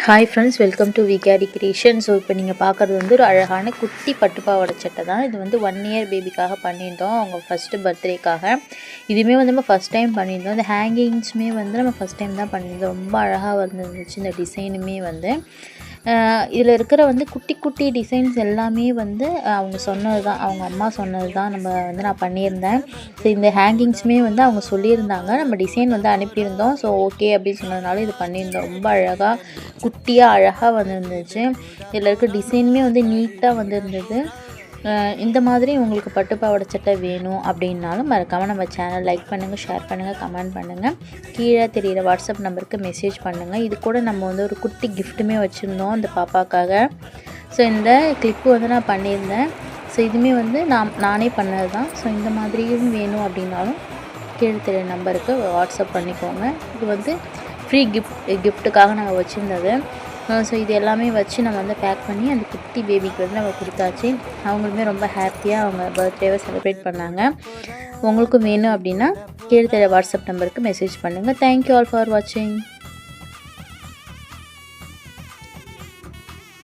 Hi friends, welcome to VKD creation. So இப்போ நீங்கள் பார்க்குறது வந்து ஒரு அழகான குட்டி பட்டுப்பாவாடை சட்டை தான். இது வந்து 1 இயர் பேபிக்காக பண்ணியிருந்தோம், அவங்க ஃபஸ்ட்டு பர்த்டேக்காக. இதுவுமே வந்து நம்ம ஃபஸ்ட் டைம் பண்ணியிருந்தோம். இந்த ஹேங்கிங்ஸுமே வந்து நம்ம ஃபஸ்ட் டைம் தான் பண்ணியிருந்தோம். ரொம்ப அழகாக வந்துருந்துச்சு இந்த டிசைனுமே வந்து. இதில் இருக்கிற வந்து குட்டி குட்டி டிசைன்ஸ் எல்லாமே வந்து அவங்க சொன்னது தான், அவங்க அம்மா சொன்னது தான் நான் பண்ணியிருந்தேன். ஸோ இந்த ஹேங்கிங்ஸுமே வந்து அவங்க சொல்லியிருந்தாங்க, நம்ம டிசைன் வந்து அனுப்பியிருந்தோம். ஸோ ஓகே அப்படின்னு சொன்னதுனால இது பண்ணியிருந்தோம். ரொம்ப அழகாக குட்டியாக அழகாக வந்துருந்துச்சு. இதில் இருக்க டிசைனுமே வந்து நீட்டாக வந்துருந்தது. இந்த மாதிரி உங்களுக்கு பட்டுப்பாவாடை சட்டை வேணும் அப்படின்னாலும் மறக்காமல் நம்ம சேனல் லைக் பண்ணுங்கள், ஷேர் பண்ணுங்கள், கமெண்ட் பண்ணுங்கள். கீழே தெரிகிற வாட்ஸ்அப் நம்பருக்கு மெசேஜ் பண்ணுங்கள். இது கூட நம்ம வந்து ஒரு குட்டி கிஃப்ட்டுமே வச்சுருந்தோம் இந்த பாப்பாக்காக. ஸோ இந்த கிளிப்பு வந்து நான் பண்ணியிருந்தேன். ஸோ இதுவுமே வந்து நானே பண்ணது தான். ஸோ இந்த மாதிரியும் வேணும் அப்படின்னாலும் கீழே தெரிகிற நம்பருக்கு வாட்ஸ்அப் பண்ணிக்கோங்க. இது வந்து ஃப்ரீ கிஃப்ட்டுக்காக நாங்கள் வச்சுருந்தது. ஸோ இது எல்லாமே வச்சு நம்ம வந்து பேக் பண்ணி அந்த குட்டி பேபிக்கு வந்து நம்ம கொடுத்தாச்சு. அவங்களுமே ரொம்ப ஹாப்பியாக அவங்க பர்த்டேவை செலிப்ரேட் பண்ணாங்க. உங்களுக்கும் வேணும் அப்படின்னா கீழே தெரிகிற வாட்ஸ்அப் நம்பருக்கு மெசேஜ் பண்ணுங்கள். தேங்க்யூ ஆல் ஃபார் வாட்சிங்.